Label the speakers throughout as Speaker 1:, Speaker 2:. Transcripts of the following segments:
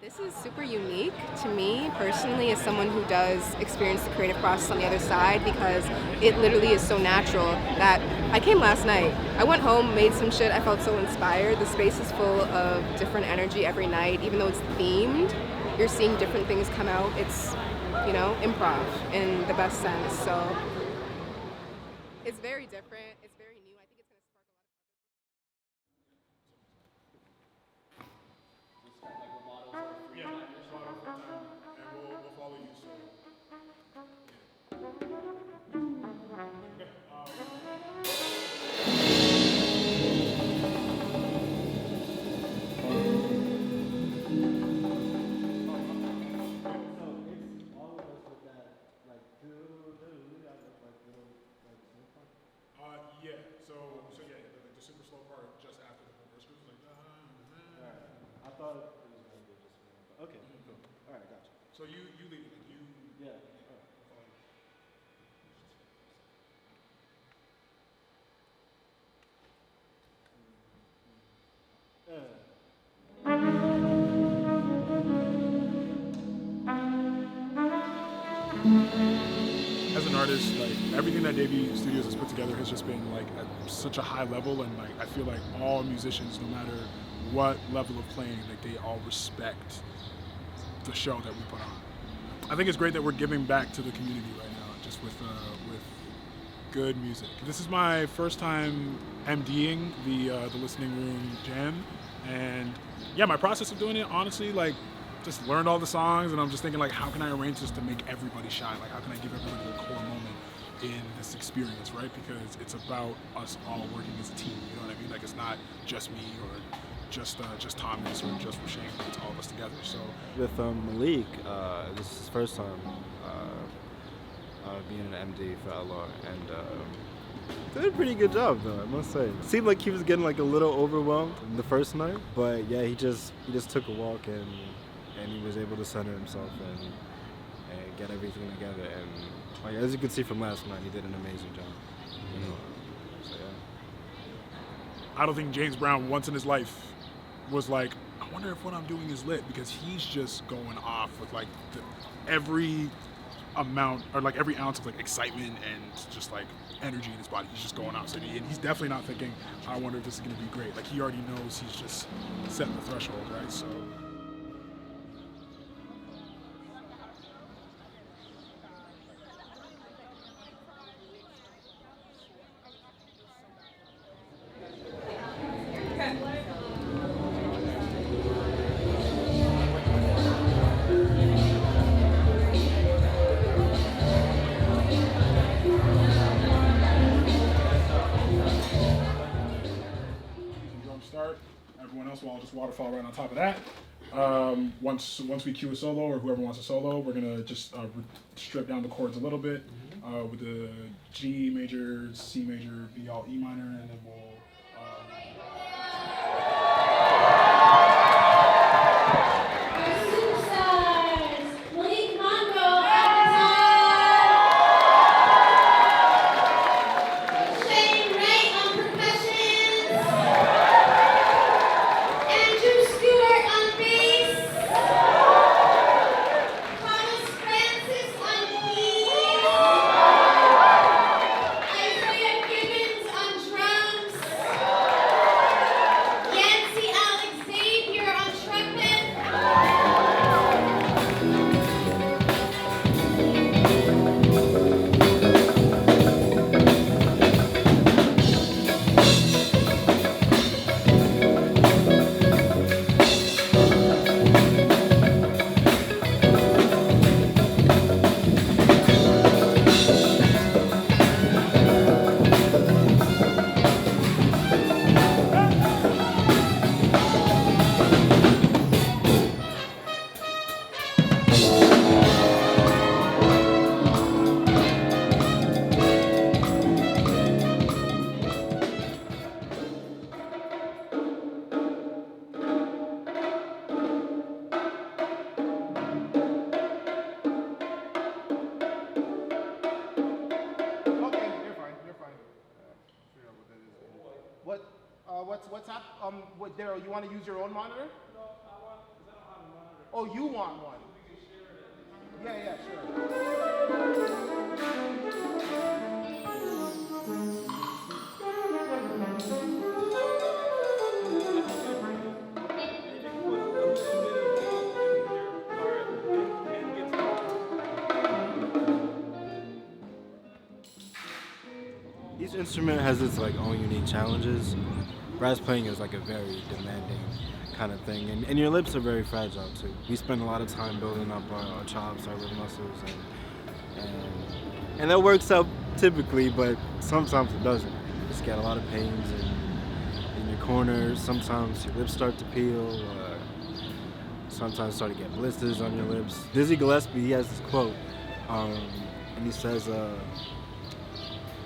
Speaker 1: This is super unique to me personally as someone who does experience the creative process on the other side because it literally is so natural that I came last night. I went home, made some shit, I felt so inspired. The space is full of different energy every night, even though it's themed. You're seeing different things come out. It's, improv in the best sense. So it's very different. It's very new. I think it's going to spark
Speaker 2: Yeah, there's a lot of time, and we'll follow you. So, okay. Yeah. So yeah, the super slow part just after the verse group is like.
Speaker 3: I thought it was going to be just me. Okay, cool. All right, gotcha.
Speaker 2: So you lead it. Like you.
Speaker 3: Yeah.
Speaker 2: As an artist, like everything that Davie Studios has put together has just been like at such a high level, and like I feel like all musicians, no matter what level of playing, like they all respect the show that we put on. I think it's great that we're giving back to the community right now, just with good music. This is my first time MDing the listening room jam, and yeah, my process of doing it, honestly, like just learned all the songs, and I'm just thinking like, how can I arrange this to make everybody shine? Like, how can I give everybody a core moment in this experience, right? Because it's about us all working as a team. You know what I mean? Like, it's not just me or just Thomas or just Rashane. It's all of us together. So
Speaker 3: With Malik, this is his first time being an MD for LR, and did a pretty good job though, I must say. Seemed like he was getting like a little overwhelmed the first night, but yeah, he just took a walk and he was able to center himself and get everything together. And like, as you can see from last night, he did an amazing job. So yeah.
Speaker 2: I don't think James Brown once in his life was like, I wonder if what I'm doing is lit, because he's just going off with like every amount or like every ounce of like excitement and just like energy in his body. He's just going off. So and he's definitely not thinking, I wonder if this is gonna be great. Like he already knows he's just setting the threshold, right? So start. Everyone else will all just waterfall right on top of that. Once we cue a solo, or whoever wants a solo, we're gonna just strip down the chords a little bit with the G major, C major, B all E minor, and then we'll.
Speaker 4: What's up? Daryl, you want to use your own monitor?
Speaker 2: No, I want, because I don't have a monitor.
Speaker 4: Oh, you want one? Yeah, sure.
Speaker 3: Each instrument has its like own unique challenges. Brass playing is like a very demanding kind of thing, and your lips are very fragile too. We spend a lot of time building up our chops, our lip muscles, and that works out typically, but sometimes it doesn't. You just get a lot of pains in your corners. Sometimes your lips start to peel. Sometimes start to get blisters on your lips. Dizzy Gillespie, he has this quote, and he says,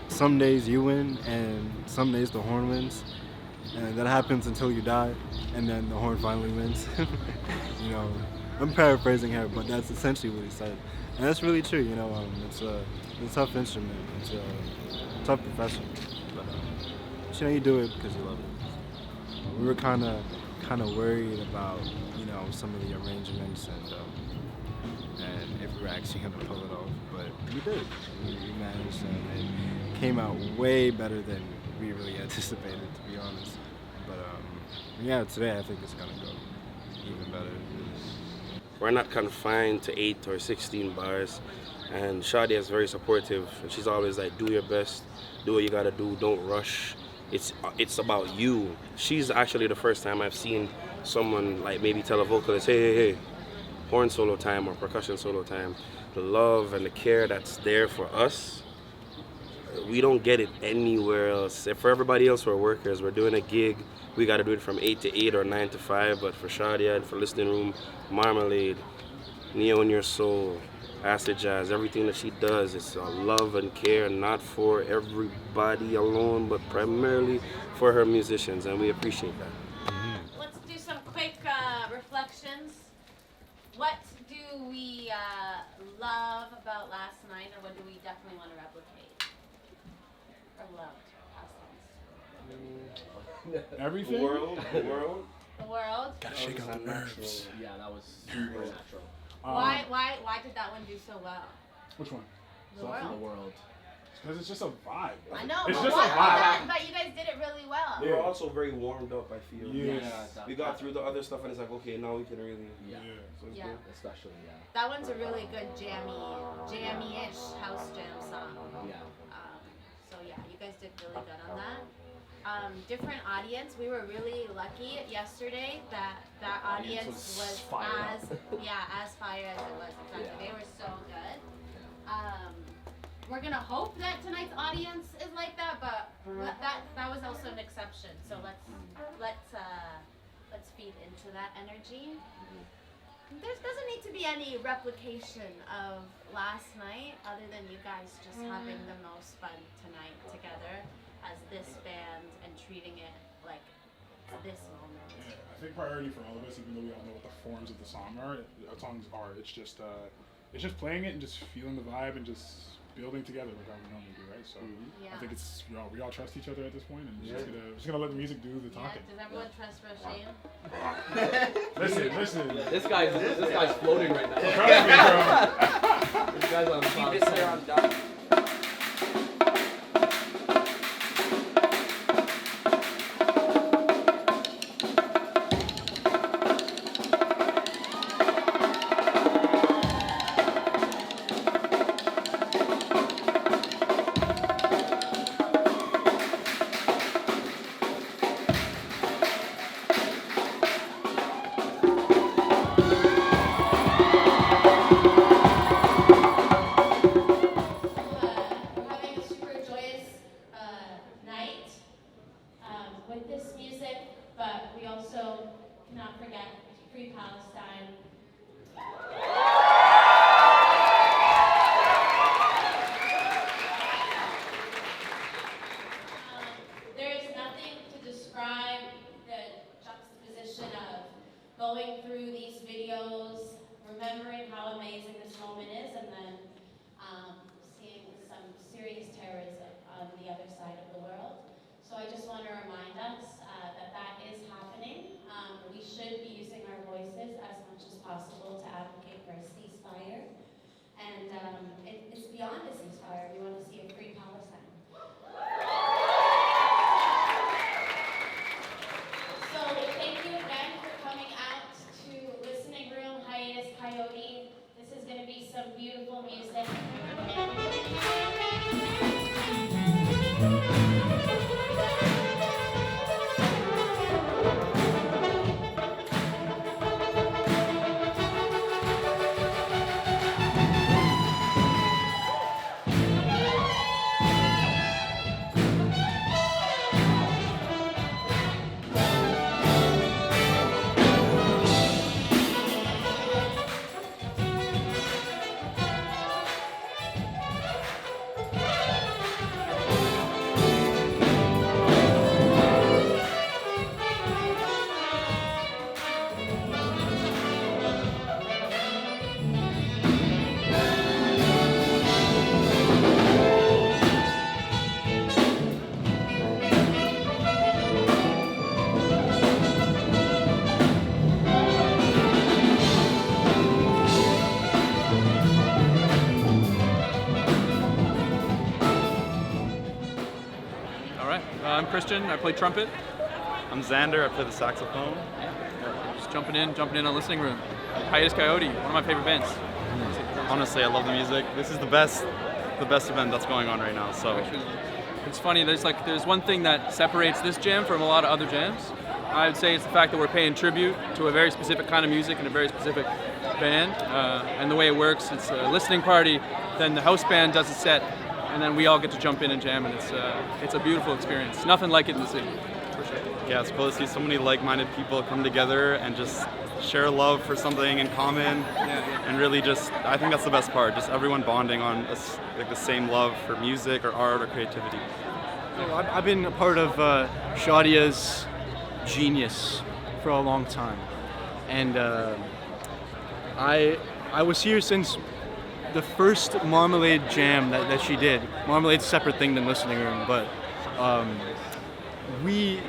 Speaker 3: some days you win and some days the horn wins, and that happens until you die, and then the horn finally wins. You know, I'm paraphrasing here, but that's essentially what he said, and that's really true. You know, it's a tough instrument, it's a tough profession, but you know, you do it because you love it. We were kind of worried about, you know, some of the arrangements and if we were actually gonna pull it off, but we did. We managed, and it came out way better than we really anticipated, to be honest. But yeah, today I think it's gonna go even better.
Speaker 5: We're not confined to 8 or 16 bars, and Shadia is very supportive, and she's always like, do your best, do what you gotta do, don't rush. It's about you. She's actually the first time I've seen someone like maybe tell a vocalist, hey, horn solo time or percussion solo time. The love and the care that's there for us, we don't get it anywhere else. For everybody else, we're workers. We're doing a gig. We got to do it from 8 to 8 or 9 to 5. But for Shadia and for Listening Room, Marmalade, Neo in Your Soul, Acid Jazz, everything that she does, it's a love and care, not for everybody alone, but primarily for her musicians, and we appreciate that.
Speaker 6: Let's do some quick reflections. What do we love about last night, or what do we definitely want to replicate? Or love to pass on?
Speaker 2: Everything?
Speaker 5: The world.
Speaker 6: The world?
Speaker 2: Gotta shake out the nerves.
Speaker 7: Yeah, that was super natural.
Speaker 6: Why did that one do so well?
Speaker 2: Which one?
Speaker 6: The
Speaker 7: The
Speaker 6: world.
Speaker 7: world.
Speaker 2: Because it's just a vibe.
Speaker 6: I know,
Speaker 2: It's
Speaker 6: but
Speaker 2: just
Speaker 6: what?
Speaker 2: a vibe.
Speaker 6: But you guys did it really well.
Speaker 5: We're also very warmed up, I feel.
Speaker 2: Yes.
Speaker 5: We got through the other stuff, and it's like, okay, now we can really.
Speaker 7: Yeah.
Speaker 5: So it's
Speaker 6: Yeah.
Speaker 5: good.
Speaker 7: Especially, yeah.
Speaker 6: That one's a really good jammy-ish house jam song.
Speaker 7: Yeah.
Speaker 6: So yeah, you guys did really good on that. Different audience. We were really lucky yesterday that audience was
Speaker 7: fired
Speaker 6: as fire as it was. Exactly.
Speaker 7: Yeah.
Speaker 6: They were so good. We're gonna hope that tonight's audience is like that, but that was also an exception. So let's feed into that energy. There doesn't need to be any replication of last night, other than you guys just having the most fun tonight together as this band and treating it like this moment.
Speaker 2: Yeah, I think priority for all of us, even though we all know what the forms of the songs are, it's just playing it and just feeling the vibe and just building together like how we normally do, right? So
Speaker 6: Yeah.
Speaker 2: I think we all trust each other at this point, and we're just gonna let the music do the talking.
Speaker 6: Does everyone trust Roshane?
Speaker 2: Listen.
Speaker 7: This guy's floating right now.
Speaker 2: Trust me, bro.
Speaker 7: This guy's on top.
Speaker 8: Christian. I play trumpet.
Speaker 9: I'm Xander. I play the saxophone.
Speaker 8: Just jumping in on Listening Room. Hiatus Kaiyote, one of my favorite bands.
Speaker 9: Honestly, I love the music. This is the best event that's going on right now. So
Speaker 8: it's funny. There's one thing that separates this jam from a lot of other jams. I would say it's the fact that we're paying tribute to a very specific kind of music and a very specific band. And the way it works, it's a listening party. Then the house band does a set, and then we all get to jump in and jam, and it's a beautiful experience. Nothing like it in the city, for sure.
Speaker 9: Yeah, it's cool to see so many like-minded people come together and just share love for something in common, and really just, I think that's the best part, just everyone bonding on like the same love for music or art or creativity.
Speaker 10: So I've been a part of Shadia's genius for a long time, and I was here since the first Marmalade jam that she did. Marmalade's a separate thing than Listening Room, but we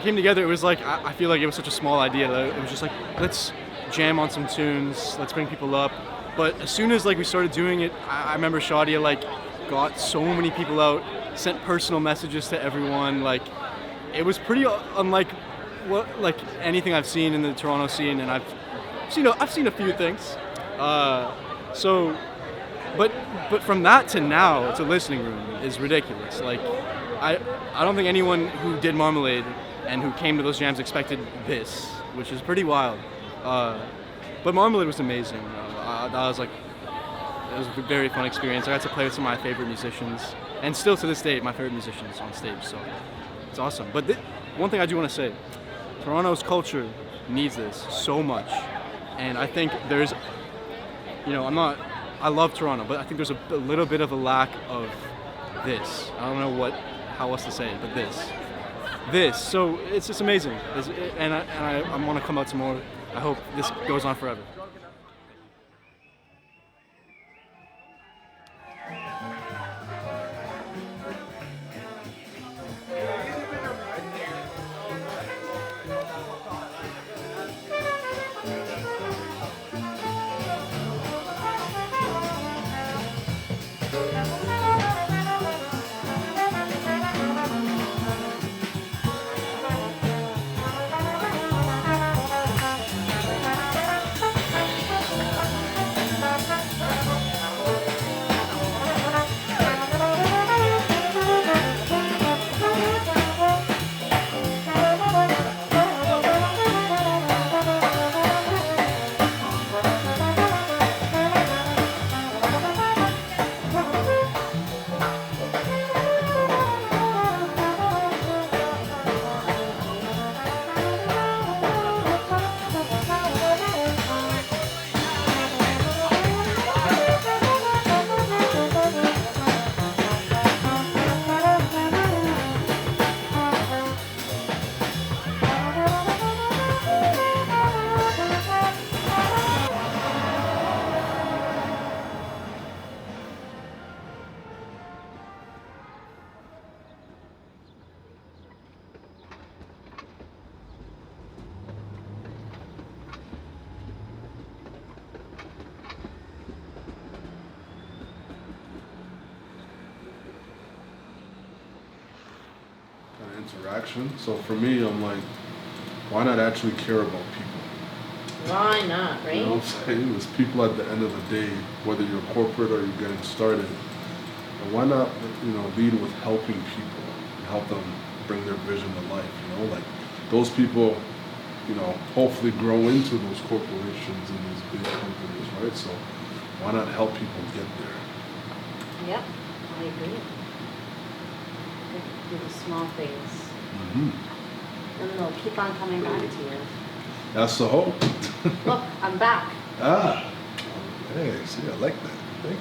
Speaker 10: came together. It was like, I feel like it was such a small idea that it was just like, let's jam on some tunes, let's bring people up. But as soon as like we started doing it, I remember Shadia like got so many people out, sent personal messages to everyone. Like, it was pretty unlike like anything I've seen in the Toronto scene, and I've seen a few things. But from that to now to Listening Room is ridiculous. Like, I don't think anyone who did Marmalade and who came to those jams expected this, which is pretty wild. But Marmalade was amazing. It was a very fun experience. I got to play with some of my favorite musicians, and still to this day, my favorite musicians on stage. So it's awesome. But one thing I do want to say, Toronto's culture needs this so much, and I think there's, I love Toronto, but I think there's a little bit of a lack of this. I don't know how else to say it, but this. So it's just amazing, and I want to come out some more. I hope this goes on forever.
Speaker 11: Interaction. So for me, I'm like, why not actually care about people?
Speaker 12: Why not, right?
Speaker 11: You know what I'm saying? It's people at the end of the day, whether you're corporate or you're getting started. And why not, lead with helping people and help them bring their vision to life, Like, those people, hopefully grow into those corporations and these big companies, right? So why not help people get there?
Speaker 12: Yep, I agree. Do the small things.
Speaker 11: Mm-hmm.
Speaker 12: And they'll keep on coming back to you.
Speaker 11: That's the hope.
Speaker 12: Look, I'm back.
Speaker 11: Hey, see, I like that. Thank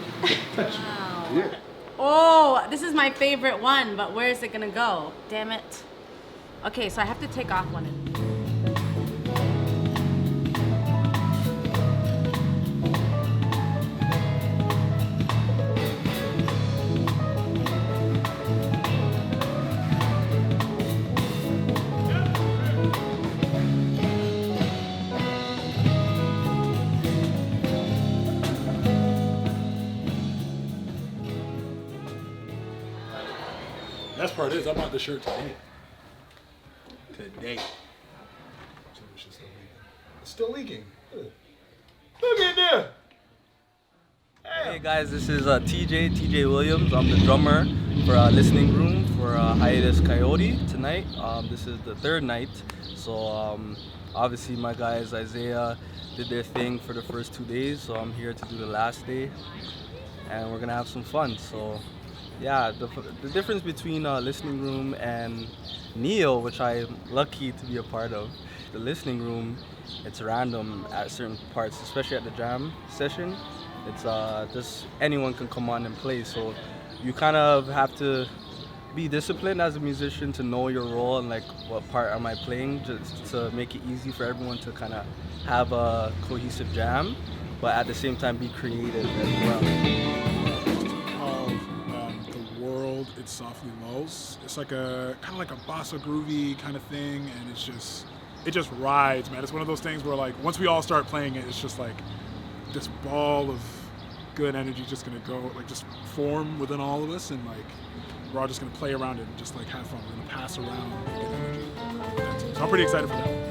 Speaker 11: you.
Speaker 12: Wow.
Speaker 11: Yeah.
Speaker 12: Oh, this is my favorite one, but where is it gonna go? Damn it. Okay, so I have to take off one.
Speaker 2: Best part is I bought the shirt today.
Speaker 4: today. It's still leaking. Look at there.
Speaker 13: Hey guys, this is TJ Williams. I'm the drummer for Listening Room for Hiatus Kaiyote tonight. This is the third night, so obviously my guys Isaiah did their thing for the first 2 days, so I'm here to do the last day, and we're gonna have some fun. So yeah, the difference between Listening Room and Neo, which I'm lucky to be a part of, the Listening Room, it's random at certain parts, especially at the jam session. It's just anyone can come on and play, so you kind of have to be disciplined as a musician to know your role and like what part am I playing, just to make it easy for everyone to kind of have a cohesive jam, but at the same time be creative as well.
Speaker 2: The world, it softly lulls. It's like a kind of like a bossa groovy kind of thing, and it just rides, man. It's one of those things where like once we all start playing it, it's just like this ball of good energy just gonna go, like just form within all of us, and like we're all just gonna play around it and just like have fun. We're gonna pass around good energy. So I'm pretty excited for that.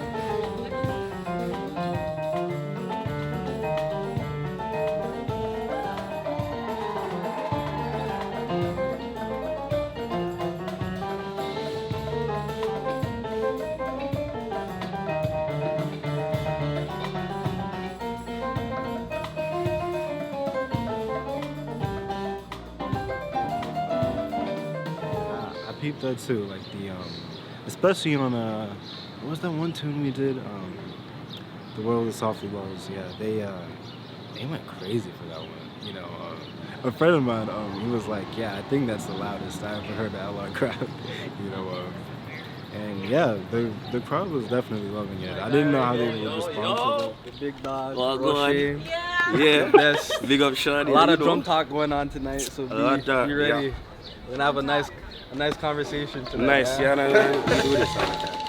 Speaker 3: Peeped that too, like especially on what was that one tune we did? The World is Softly Lulls. Yeah, they went crazy for that one. You know, a friend of mine, he was like, yeah, I think that's the loudest I ever heard the LR crowd. You know, and yeah, the crowd was definitely loving it. I didn't know how they would respond to it.
Speaker 13: The big dog,
Speaker 7: Well, go on.
Speaker 13: yeah,
Speaker 7: Yes, big up Shadi.
Speaker 13: a lot of drum talk going on tonight, so be ready. We're gonna have a nice conversation tonight.
Speaker 5: Nice, yeah, we do this all the time.